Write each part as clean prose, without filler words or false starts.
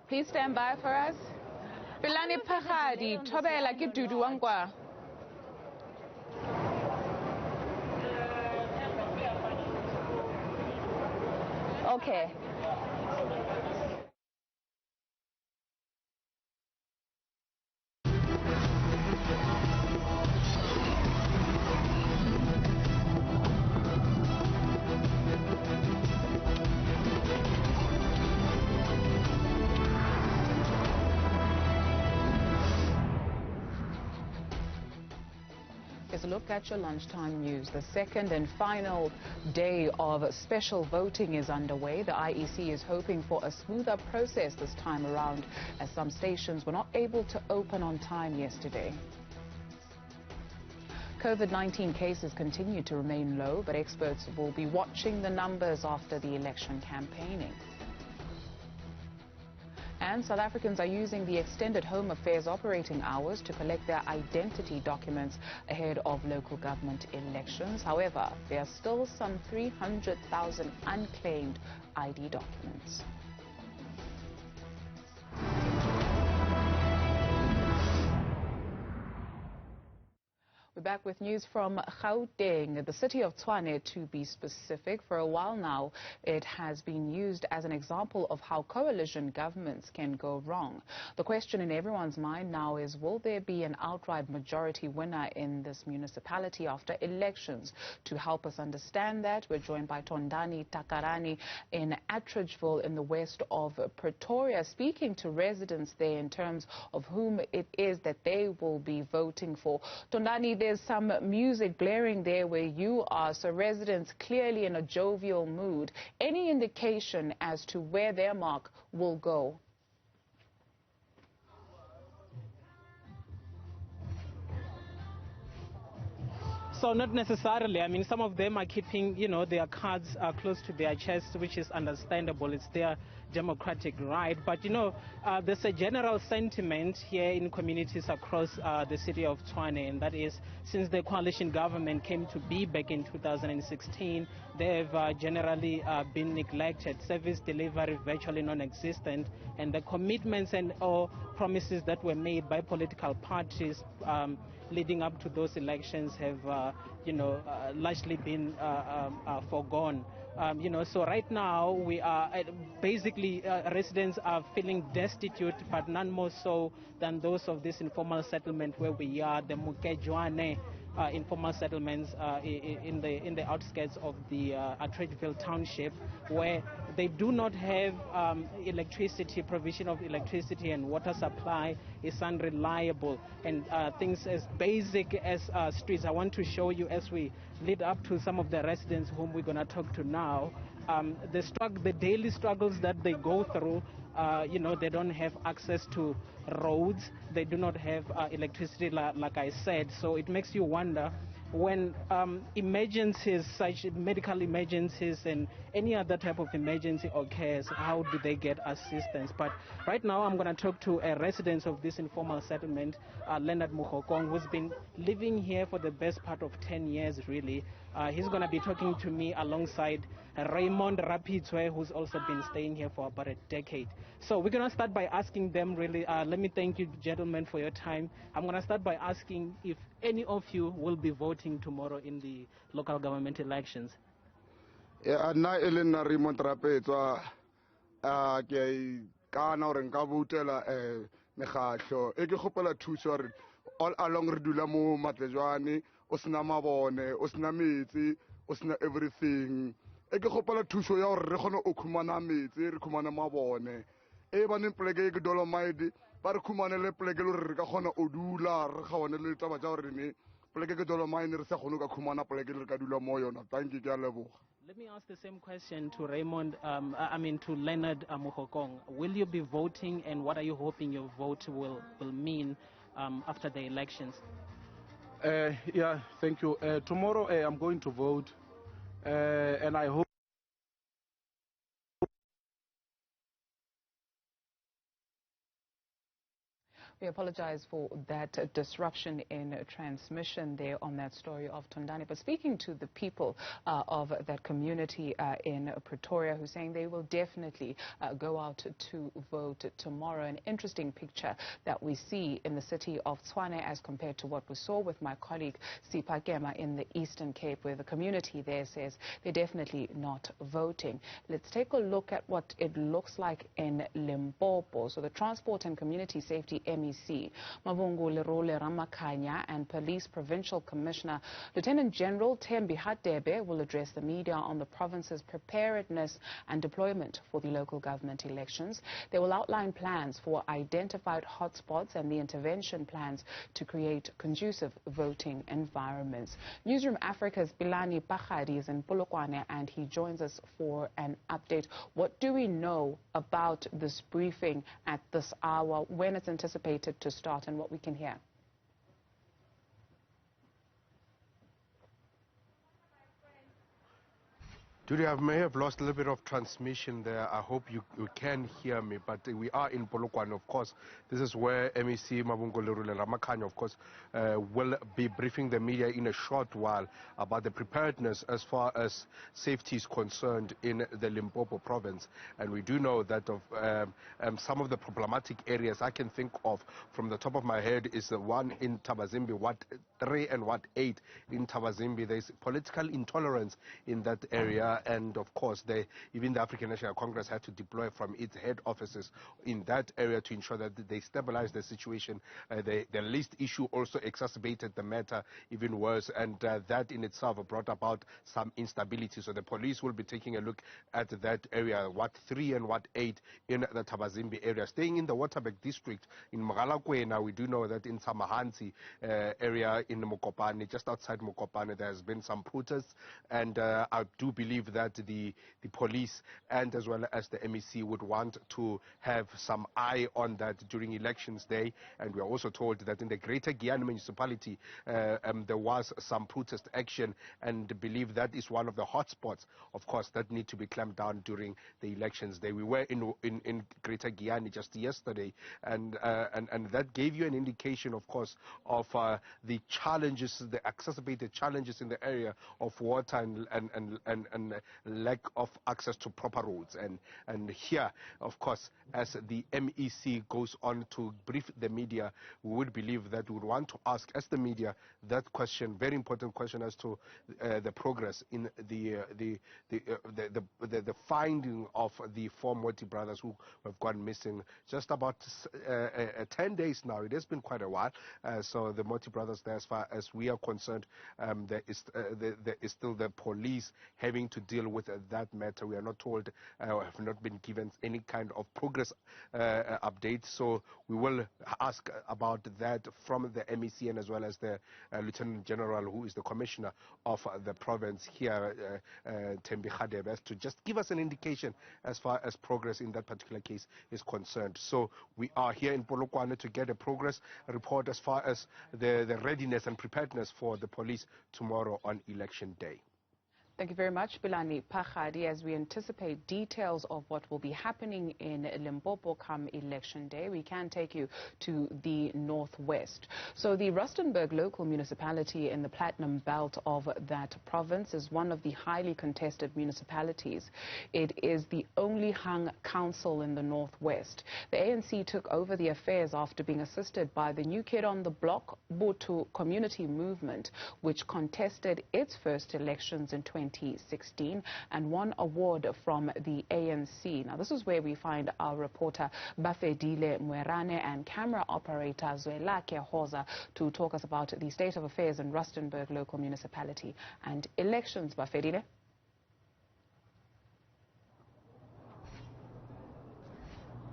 Please stand by for us. Pilani Pagadi, Tobela Kidudu Wangwa. Okay. Here's a look at your lunchtime news. The second and final day of special voting is underway. The IEC is hoping for a smoother process this time around, as some stations were not able to open on time yesterday. Covid-19 cases continue to remain low, but experts will be watching the numbers after the election campaigning. And South Africans are using the extended Home Affairs operating hours to collect their identity documents ahead of local government elections. However, there are still some 300,000 unclaimed ID documents. We're back with news from Gauteng, the city of Tshwane to be specific. For a while now, it has been used as an example of how coalition governments can go wrong. The question in everyone's mind now is, will there be an outright majority winner in this municipality after elections? To help us understand that, we're joined by Tondani Takarani in Attridgeville in the west of Pretoria, speaking to residents there in terms of whom it is that they will be voting for. Tondani, there's some music blaring there where you are, so residents clearly in a jovial mood. Any indication as to where their mark will go? So not necessarily. I mean, some of them are keeping, their cards close to their chest, which is understandable. It's their democratic right. But, there's a general sentiment here in communities across the city of Tshwane, and that is, since the coalition government came to be back in 2016, they've generally been neglected. Service delivery virtually non-existent, and the commitments and or promises that were made by political parties leading up to those elections have, largely been forgone. So right now we are basically residents are feeling destitute, but none more so than those of this informal settlement where we are, the Tshwane informal settlements in the outskirts of the Attridgeville township, where they do not have electricity. Provision of electricity and water supply is unreliable, and things as basic as streets. I want to show you as we lead up to some of the residents whom we're going to talk to now. The daily struggles that they go through. They don't have access to roads. They do not have electricity, like I said. So it makes you wonder, when emergencies, such medical emergencies and any other type of emergency occurs, how do they get assistance? But right now I'm going to talk to a resident of this informal settlement, Leonard Muhokong, who's been living here for the best part of 10 years, really. He's going to be talking to me alongside Raymond Rapitswe, who's also been staying here for about a decade. So we're going to start by asking them, really, let me thank you, gentlemen, for your time. I'm going to start by asking if any of you will be voting tomorrow in the local government elections. Yeah, na Elena Raymond Rapitswe, kana re nka votela mekhatlo e ke gopela thuso re all along re dula mo Matlejwane, o sena mabone, o sena metsi, o sena everything. E ke gopela thuso ya gore re gone o khumana metsi, re khumana mabone. E baneng pleke ke Dolomite ba re khumane le pleke le re ka gona o dula re ga one le taba tsa gore ne pleke ke Dolomite re sa gone ka khumana pleke le ka dula mo yona. Thank you, ke a leboga. Let me ask the same question to Raymond, to Leonard Muhokong. Will you be voting, and what are you hoping your vote will mean after the elections? Yeah, thank you. Tomorrow I'm going to vote, and I hope We apologize for that disruption in transmission there on that story of Tondani. But speaking to the people of that community in Pretoria, who's saying they will definitely go out to vote tomorrow. An interesting picture that we see in the city of Tshwane as compared to what we saw with my colleague Sipha Kema in the Eastern Cape, where the community there says they're definitely not voting. Let's take a look at what it looks like in Limpopo. So the Transport and Community Safety MEC, Mavungu Lerole Ramakanya, and Police Provincial Commissioner Lieutenant General Thembi Hadebe will address the media on the province's preparedness and deployment for the local government elections. They will outline plans for identified hotspots and the intervention plans to create conducive voting environments. Newzroom Afrika's Bilani Pakhadi is in Polokwane and he joins us for an update. What do we know about this briefing at this hour, when it's anticipated to start, and what we can hear? Judy, I may have lost a little bit of transmission there. I hope you can hear me, but we are in Polokwane, of course. This is where MEC Mavungu Lerole Ramakanya, of course, will be briefing the media in a short while about the preparedness as far as safety is concerned in the Limpopo province. And we do know that of some of the problematic areas I can think of from the top of my head is the one in Thabazimbi, Ward 3 and Ward 8 in Thabazimbi. There's political intolerance in that area. And of course, even the African National Congress had to deploy from its head offices in that area to ensure that they stabilize the situation. The list issue also exacerbated the matter even worse, and that in itself brought about some instability. So the police will be taking a look at that area, Ward 3 and Ward 8 in the Thabazimbi area. Staying in the Waterberg district in Mogalakwena, we do know that in Samahansi area in Mokopane, just outside Mokopane, there has been some protests, and I do believe that the police and as well as the MEC would want to have some eye on that during elections day. And we are also told that in the Greater Giyani municipality there was some protest action, and believe that is one of the hotspots, of course, that need to be clamped down during the elections day. We were in Greater Giyani just yesterday, and that gave you an indication, of course, of the challenges, the exacerbated challenges in the area of water and lack of access to proper roads. And here, of course, as the MEC goes on to brief the media, we would believe that we would want to ask, as the media, that question, very important question, as to the progress in the finding of the four Moti brothers who have gone missing. Just about 10 days now. It has been quite a while. So the Moti brothers, there, as far as we are concerned, there is still the police having to deal with that matter. We are not told, have not been given any kind of progress update. So we will ask about that from the MEC and as well as the Lieutenant General, who is the Commissioner of the province here, Thembi Hadebe, to just give us an indication as far as progress in that particular case is concerned. So we are here in Polokwane to get a progress report as far as the readiness and preparedness for the police tomorrow on election day. Thank you very much, Bilani Pakhadi. As we anticipate details of what will be happening in Limpopo come election day, we can take you to the northwest. So the Rustenburg local municipality in the platinum belt of that province is one of the highly contested municipalities. It is the only hung council in the northwest. The ANC took over the affairs after being assisted by the new kid on the block, Butu Community Movement, which contested its first elections in 2016 and won award from the ANC. Now, this is where we find our reporter Bafedile Mwerane and camera operator Zwelake Hoza to talk us about the state of affairs in Rustenburg local municipality and elections. Bafedile.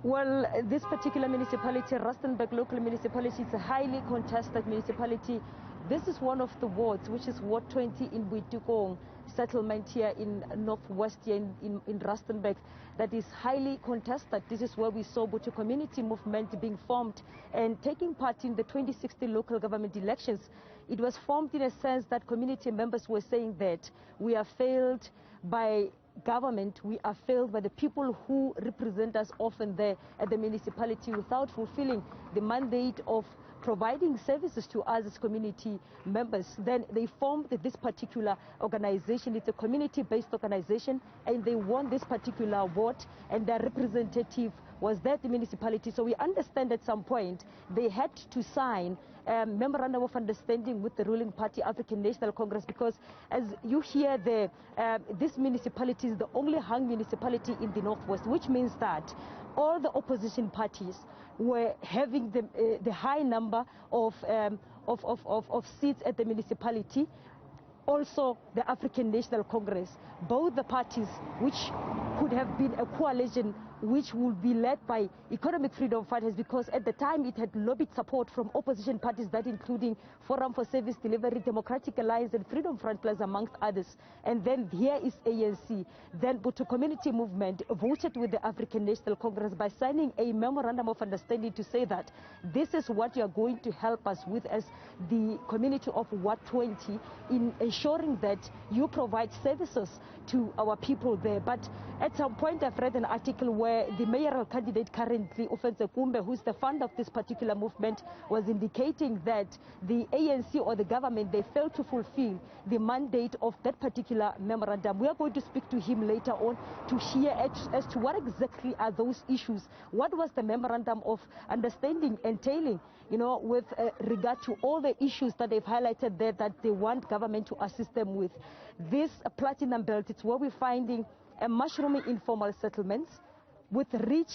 Well, this particular municipality, Rustenburg local municipality, is a highly contested municipality. This is one of the wards, which is Ward 20 in Buitukong settlement here in northwest here in Rustenburg, that is highly contested. This is where we saw Butu Community Movement being formed and taking part in the 2016 local government elections. It was formed in a sense that community members were saying that we are failed by government, we are failed by the people who represent us often there at the municipality without fulfilling the mandate of providing services to us as community members. Then they formed this particular organization. It's a community-based organization, and they won this particular vote, and their representative was there at the municipality. So we understand at some point they had to sign a memorandum of understanding with the ruling party, African National Congress, because as you hear there, this municipality is the only hung municipality in the Northwest, which means that all the opposition parties were having the high number of seats at the municipality. Also, the African National Congress, both the parties which could have been a coalition which would be led by economic freedom fighters, because at the time it had lobbied support from opposition parties, that including Forum for Service Delivery, Democratic Alliance and Freedom Front Plus, amongst others. And then here is ANC. Then Botho Community Movement voted with the African National Congress by signing a memorandum of understanding to say that this is what you are going to help us with as the community of Ward 20 in ensuring that you provide services to our people there. But at some point I've read an article where the mayoral candidate currently, Ofentse Kumbe, who's the founder of this particular movement, was indicating that the ANC or the government, they failed to fulfill the mandate of that particular memorandum. We are going to speak to him later on to hear as to what exactly are those issues. What was the memorandum of understanding entailing, you know, with regard to all the issues that they've highlighted there that they want government to assist them with. This platinum belt, it's where we're finding a mushrooming informal settlements with rich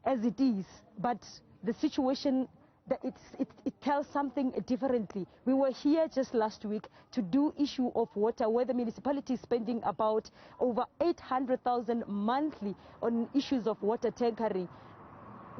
as it is, but the situation that it tells something differently. We were here just last week to do issue of water, where the municipality is spending about over 800,000 monthly on issues of water tankering.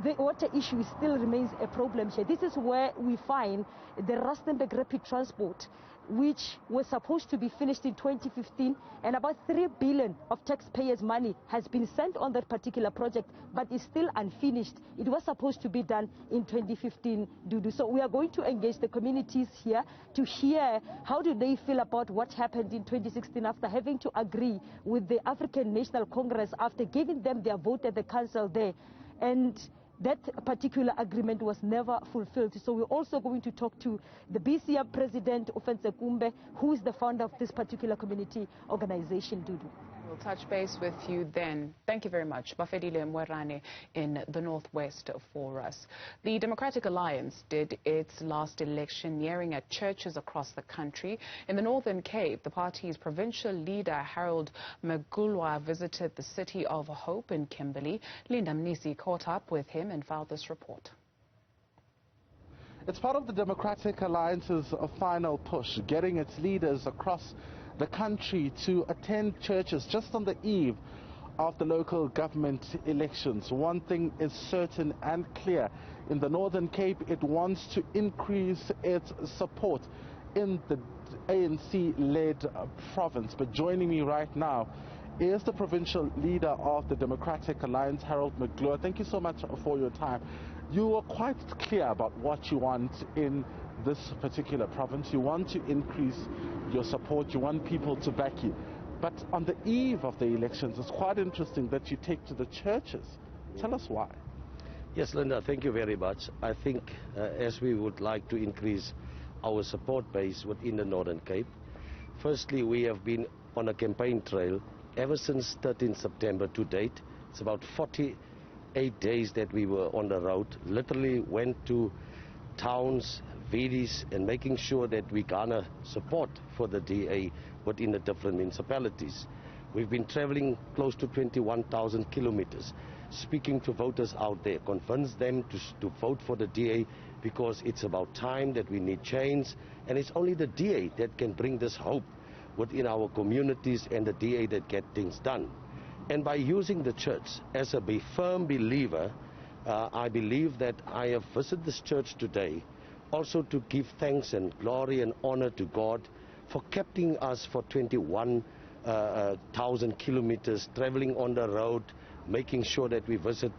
The water issue still remains a problem here. This is where we find the Rustenburg rapid transport, which was supposed to be finished in 2015, and about 3 billion of taxpayers' money has been sent on that particular project, but is still unfinished. It was supposed to be done in 2015, Dudu. So we are going to engage the communities here to hear how do they feel about what happened in 2016 after having to agree with the African National Congress after giving them their vote at the council there. And that particular agreement was never fulfilled. So we're also going to talk to the BCM president, Ofentse Kumbe, who is the founder of this particular community organization, Dudu. We'll touch base with you then. Thank you very much. Bafedile Mwerane in the Northwest for us. The Democratic Alliance did its last electioneering at churches across the country. In the Northern Cape, the party's provincial leader, Harold Magulwa, visited the city of Hope in Kimberley. Linda Mnisi caught up with him and filed this report. It's part of the Democratic Alliance's final push, getting its leaders across the country to attend churches just on the eve of the local government elections. One thing is certain and clear. In the Northern Cape, it wants to increase its support in the ANC-led province. But joining me right now is the provincial leader of the Democratic Alliance, Harold Magulwa. Thank you so much for your time. You were quite clear about what you want in this particular province. You want to increase your support. You want people to back you. But on the eve of the elections, it's quite interesting that you take to the churches. Tell us why. Yes, Linda, thank you very much. I think as we would like to increase our support base within the Northern Cape, firstly, we have been on a campaign trail ever since 13 September to date. It's about 48 days that we were on the road, literally went to towns, villages, and making sure that we garner support for the DA within the different municipalities. We've been traveling close to 21,000 kilometers, speaking to voters out there, convince them to vote for the DA because it's about time that we need change, and it's only the DA that can bring this hope within our communities and the DA that get things done. And by using the church as a firm believer, I believe that I have visited this church today also to give thanks and glory and honor to God for keeping us for 21,000 kilometers, traveling on the road, making sure that we visit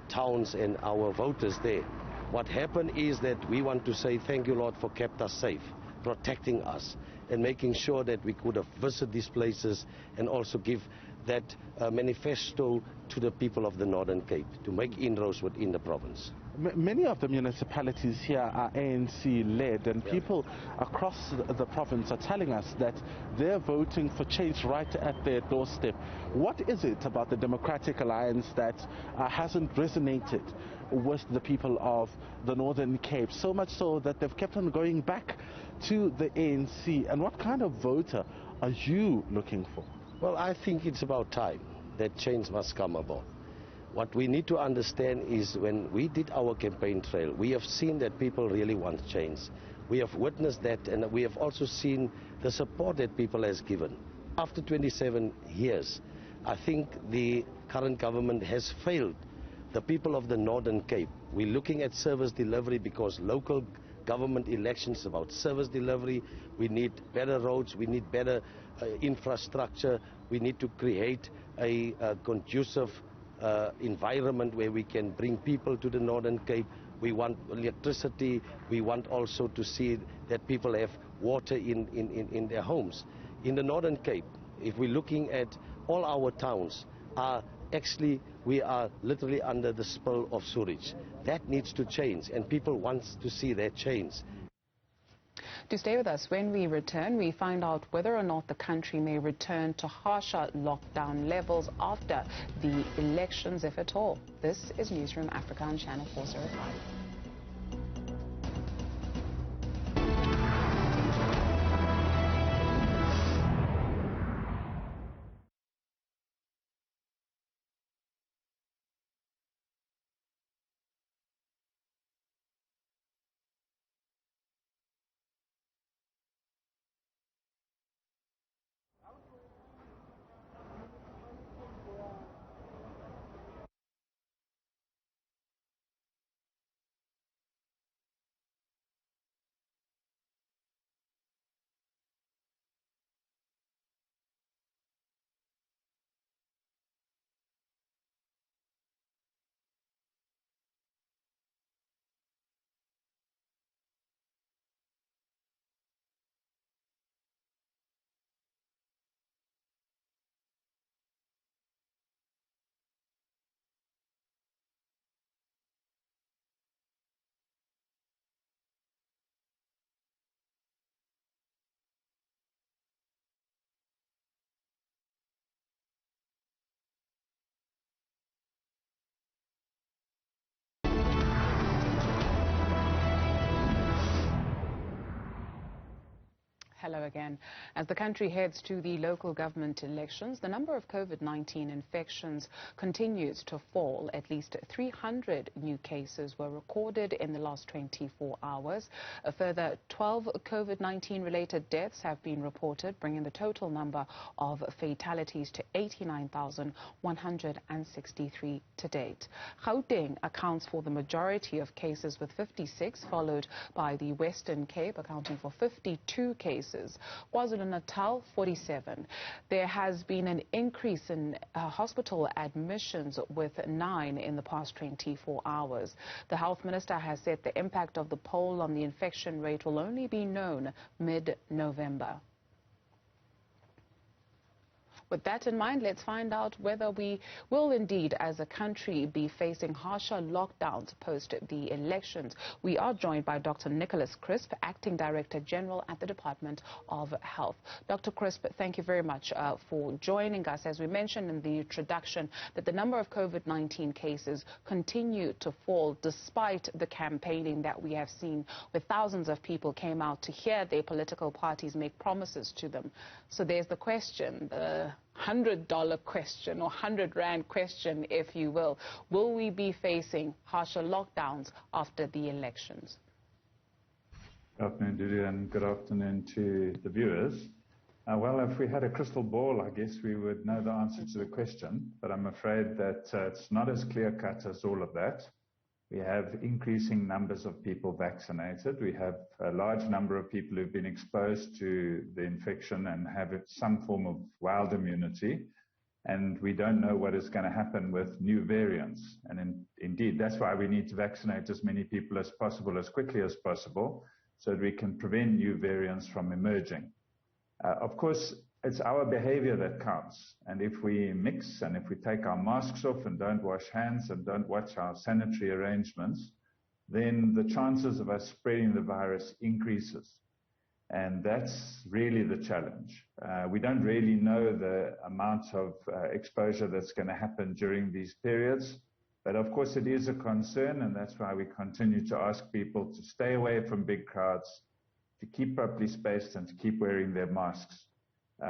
towns and our voters there. What happened is that we want to say thank you, Lord, for kept us safe. protecting us and making sure that we could have visit these places and also give that manifesto to the people of the Northern Cape to make inroads within the province. Many of the municipalities here are ANC-led, and people across the province are telling us that they're voting for change right at their doorstep. What is it about the Democratic Alliance that hasn't resonated with the people of the Northern Cape, so much so that they've kept on going back to the ANC? And what kind of voter are you looking for? Well, I think it's about time that change must come about. What we need to understand is when we did our campaign trail, we have seen that people really want change. We have witnessed that, and we have also seen the support that people has given. After 27 years, I think the current government has failed the people of the Northern Cape. We're looking at service delivery because local government elections is about service delivery. We need better roads, we need better infrastructure, we need to create a conducive environment where we can bring people to the Northern Cape. We want electricity, we want also to see that people have water in their homes. In the Northern Cape, if we're looking at all our towns, actually we are literally under the spell of sewage. That needs to change, and people want to see that change. To stay with us, when we return, we find out whether or not the country may return to harsher lockdown levels after the elections, if at all. This is Newzroom Afrika on Channel 405. Hello again. As the country heads to the local government elections, the number of COVID-19 infections continues to fall. At least 300 new cases were recorded in the last 24 hours. A further 12 COVID-19 related deaths have been reported, bringing the total number of fatalities to 89,163 to date. Gauteng accounts for the majority of cases with 56, followed by the Western Cape accounting for 52 cases. KwaZulu-Natal 47. There has been an increase in hospital admissions with 9 in the past 24 hours. The health minister has said the impact of the poll on the infection rate will only be known mid-November. With that in mind, let's find out whether we will indeed, as a country, be facing harsher lockdowns post the elections. We are joined by Dr. Nicholas Crisp, Acting Director General at the Department of Health. Dr. Crisp, thank you very much for joining us. As we mentioned in the introduction, that the number of COVID-19 cases continue to fall despite the campaigning that we have seen, where thousands of people came out to hear their political parties make promises to them. So there's the question, the $100 question or 100 Rand question, if you will. Will we be facing harsher lockdowns after the elections? Good afternoon, Dudu, and good afternoon to the viewers. Well, if we had a crystal ball, I guess we would know the answer to the question, but I'm afraid that it's not as clear-cut as all of that. We have increasing numbers of people vaccinated. We have a large number of people who've been exposed to the infection and have some form of wild immunity. And we don't know what is going to happen with new variants. And indeed, that's why we need to vaccinate as many people as possible, as quickly as possible, so that we can prevent new variants from emerging. Of course, it's our behavior that counts. And if we mix and if we take our masks off and don't wash hands and don't watch our sanitary arrangements, then the chances of us spreading the virus increases. And that's really the challenge. We don't really know the amount of exposure that's going to happen during these periods. But of course, it is a concern, and that's why we continue to ask people to stay away from big crowds, to keep properly spaced, and to keep wearing their masks.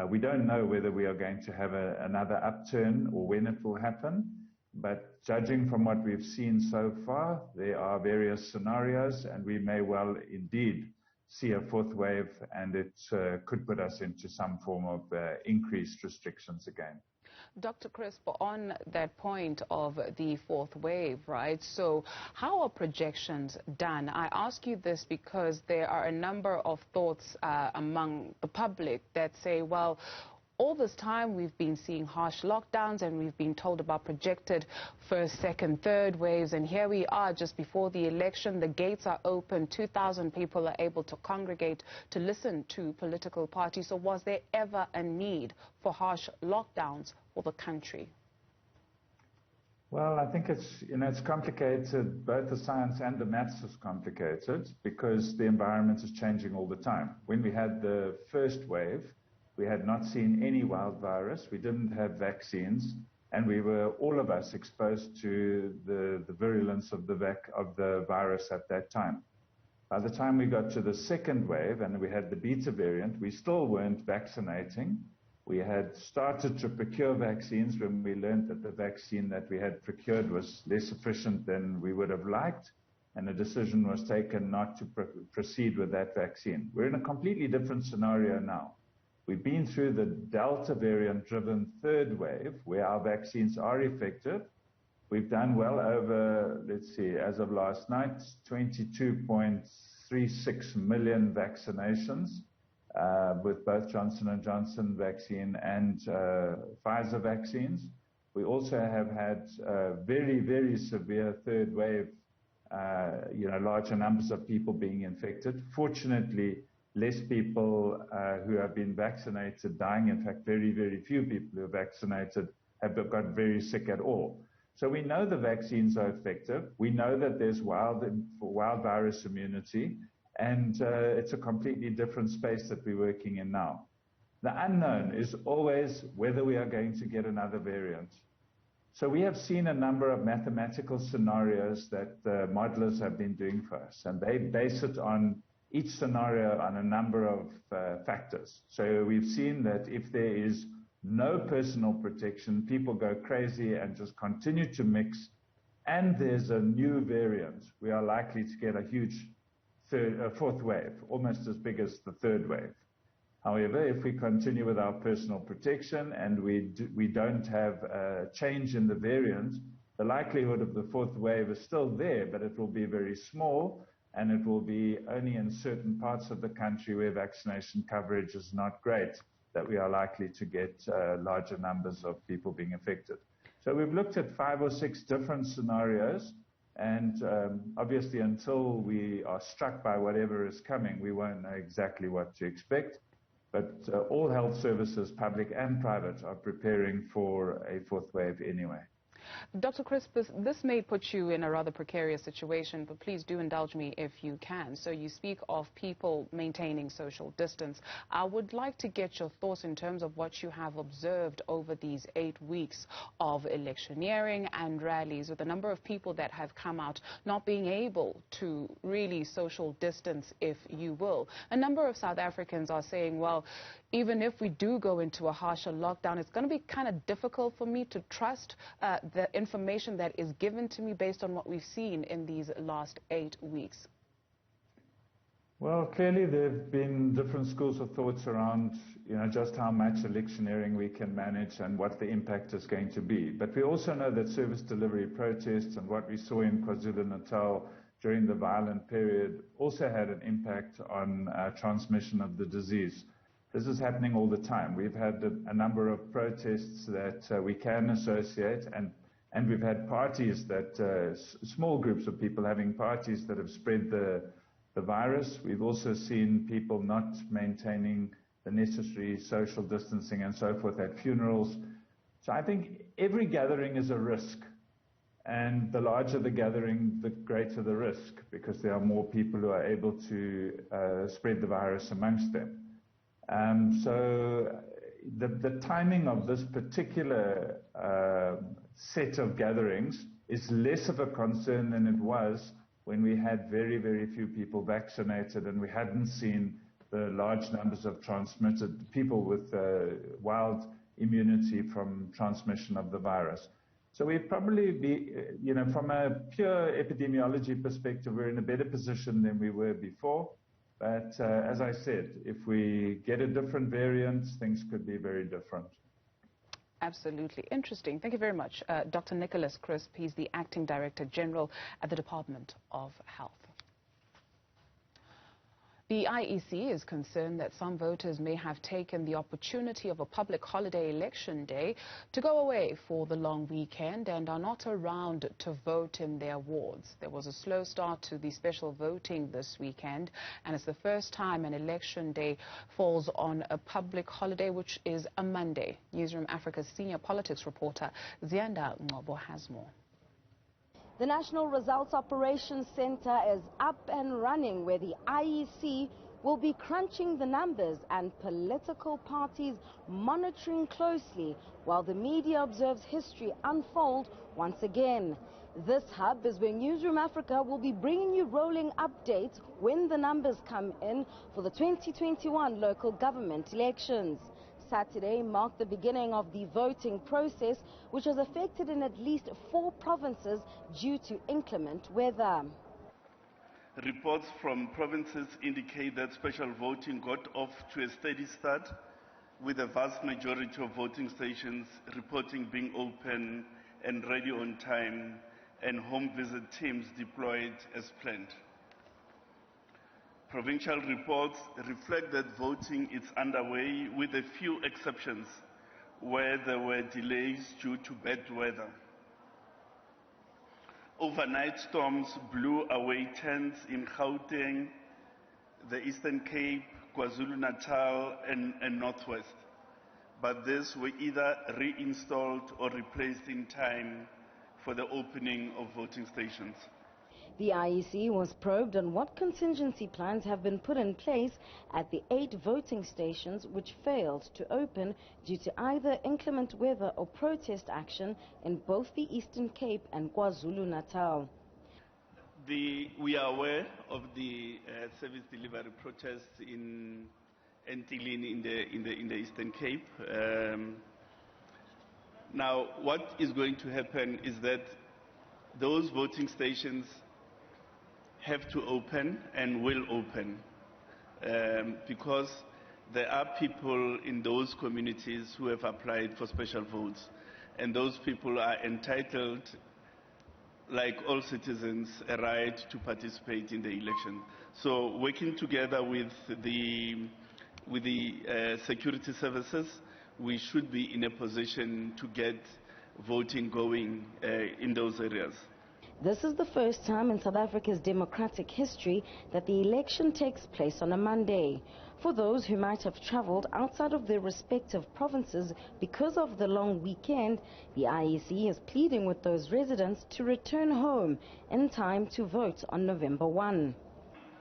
We don't know whether we are going to have another upturn or when it will happen, but judging from what we've seen so far, there are various scenarios, and we may well indeed see a fourth wave, and it could put us into some form of increased restrictions again. Dr. Crisp, on that point of the fourth wave, right? So how are projections done? I ask you this because there are a number of thoughts among the public that say, well, all this time we've been seeing harsh lockdowns and we've been told about projected first, second, third waves, and here we are just before the election. The gates are open, 2,000 people are able to congregate to listen to political parties. So was there ever a need for harsh lockdowns for the country? Well, I think it's complicated. Both the science and the maths is complicated because the environment is changing all the time. When we had the first wave, we had not seen any wild virus, we didn't have vaccines, and we were, all of us, exposed to the virulence of the virus at that time. By the time we got to the second wave and we had the beta variant, we still weren't vaccinating. We had started to procure vaccines when we learned that the vaccine that we had procured was less efficient than we would have liked, and a decision was taken not to proceed with that vaccine. We're in a completely different scenario now. We've been through the Delta variant-driven third wave, where our vaccines are effective. We've done well over, let's see, as of last night, 22.36 million vaccinations with both Johnson & Johnson vaccine and Pfizer vaccines. We also have had very, very severe third wave, larger numbers of people being infected. Fortunately, less people who have been vaccinated dying. In fact, very, very few people who are vaccinated have got very sick at all. So we know the vaccines are effective. We know that there's wild virus immunity, and it's a completely different space that we're working in now. The unknown is always whether we are going to get another variant. So we have seen a number of mathematical scenarios that modelers have been doing for us, and they base it on each scenario on a number of factors. So we've seen that if there is no personal protection, people go crazy and just continue to mix, and there's a new variant, we are likely to get a huge fourth wave, almost as big as the third wave. However, if we continue with our personal protection and we don't have a change in the variant, the likelihood of the fourth wave is still there, but it will be very small, and it will be only in certain parts of the country where vaccination coverage is not great that we are likely to get larger numbers of people being affected. So we've looked at 5 or 6 different scenarios, and obviously until we are struck by whatever is coming, we won't know exactly what to expect. But all health services, public and private, are preparing for a fourth wave anyway. Dr. Crisp, this may put you in a rather precarious situation, but please do indulge me if you can. So you speak of people maintaining social distance. I would like to get your thoughts in terms of what you have observed over these 8 weeks of electioneering and rallies, with a number of people that have come out not being able to really social distance, if you will. A number of South Africans are saying, well, even if we do go into a harsher lockdown, it's going to be kind of difficult for me to trust the information that is given to me based on what we've seen in these last 8 weeks. Well, clearly there have been different schools of thoughts around, just how much electioneering we can manage and what the impact is going to be. But we also know that service delivery protests and what we saw in KwaZulu-Natal during the violent period also had an impact on transmission of the disease. This is happening all the time. We've had a number of protests that we can associate, and we've had parties that, small groups of people having parties that have spread the the virus. We've also seen people not maintaining the necessary social distancing and so forth at funerals. So I think every gathering is a risk. And the larger the gathering, the greater the risk, because there are more people who are able to spread the virus amongst them. So the timing of this particular set of gatherings is less of a concern than it was when we had very, very few people vaccinated and we hadn't seen the large numbers of transmitted people with wild immunity from transmission of the virus. So we'd probably be, from a pure epidemiology perspective, we're in a better position than we were before. But as I said, if we get a different variant, things could be very different. Absolutely. Interesting. Thank you very much. Dr. Nicholas Crisp, he's the Acting Director General at the Department of Health. The IEC is concerned that some voters may have taken the opportunity of a public holiday election day to go away for the long weekend and are not around to vote in their wards. There was a slow start to the special voting this weekend, and it's the first time an election day falls on a public holiday, which is a Monday. Newzroom Africa's senior politics reporter Zianda Ngobo has more. The National Results Operations Center is up and running, where the IEC will be crunching the numbers and political parties monitoring closely while the media observes history unfold once again. This hub is where Newzroom Africa will be bringing you rolling updates when the numbers come in for the 2021 local government elections. Saturday marked the beginning of the voting process, which was affected in at least 4 provinces due to inclement weather. Reports from provinces indicate that special voting got off to a steady start, with the vast majority of voting stations reporting being open and ready on time, and home visit teams deployed as planned. Provincial reports reflect that voting is underway, with a few exceptions where there were delays due to bad weather. Overnight storms blew away tents in Gauteng, the Eastern Cape, KwaZulu-Natal and Northwest, but these were either reinstalled or replaced in time for the opening of voting stations. The IEC was probed on what contingency plans have been put in place at the 8 voting stations which failed to open due to either inclement weather or protest action in both the Eastern Cape and KwaZulu-Natal. We are aware of the service delivery protests in Entilini in the Eastern Cape. Now, what is going to happen is that those voting stations have to open and will open because there are people in those communities who have applied for special votes, and those people are entitled, like all citizens, a right to participate in the election. So working together with the security services, we should be in a position to get voting going in those areas. This is the first time in South Africa's democratic history that the election takes place on a Monday. For those who might have travelled outside of their respective provinces because of the long weekend, the IEC is pleading with those residents to return home in time to vote on November 1.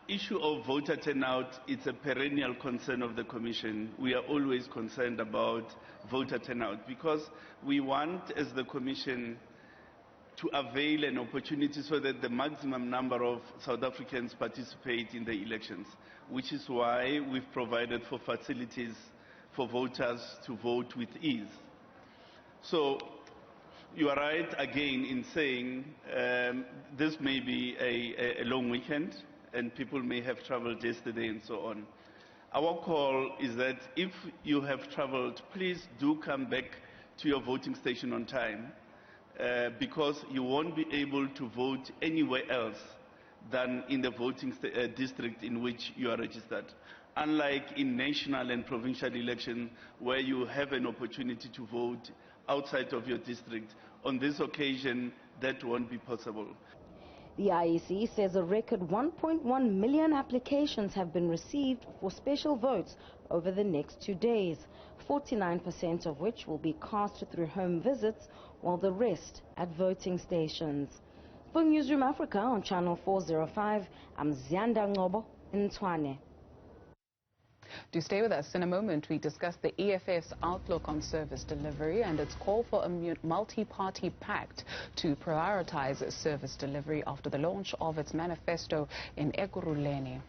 Issue of voter turnout is a perennial concern of the Commission. We are always concerned about voter turnout because we want, as the Commission, to avail an opportunity so that the maximum number of South Africans participate in the elections, which is why we've provided for facilities for voters to vote with ease. So you are right again in saying this may be a long weekend and people may have traveled yesterday and so on. Our call is that if you have traveled, please do come back to your voting station on time, because you won't be able to vote anywhere else than in the voting district in which you are registered. Unlike in national and provincial elections where you have an opportunity to vote outside of your district, on this occasion that won't be possible. The IEC says a record 1.1 million applications have been received for special votes over the next 2 days, 49% of which will be cast through home visits, while the rest at voting stations. For Newzroom Afrika on Channel 405, I'm Zyanda Ngobo in Tshwane. Do stay with us. In a moment, we discuss the EFF's outlook on service delivery and its call for a multi-party pact to prioritize service delivery after the launch of its manifesto in Ekurhuleni.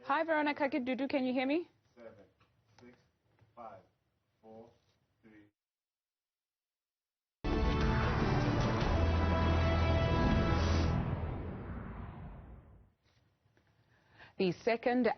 Hi, Veronica Kidudu, can you hear me? 7, 6, 5, 4, 3. The second